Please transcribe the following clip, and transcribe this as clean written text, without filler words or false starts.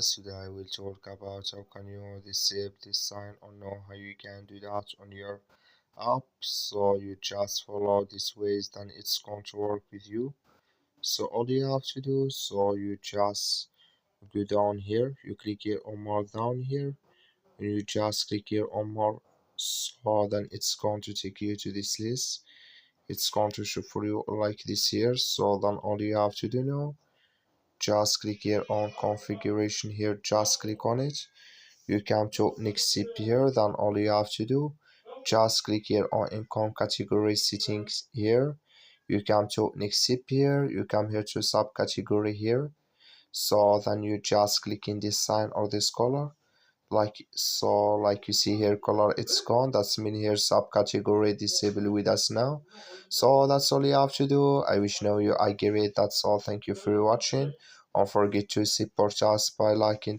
Today I will talk about how can you disable this sign or know how you can do that on your app. So you just follow these ways, then it's going to work with you. So all you have to do, so you just go down here, you click here on more down here, and you just click here on more. So then it's going to take you to this list. It's going to show for you like this here. So then all you have to do now, just click here on configuration here, just click on it. You come to next step here, then all you have to do, just click here on income category settings here. You come to next step here, you come here to subcategory here. So then you just click in this sign or this color, like you see here color it's gone, that's mean here subcategory disabled with us now. So that's all you have to do. I wish know you I get it. That's all. Thank you for watching. Don't forget to support us by liking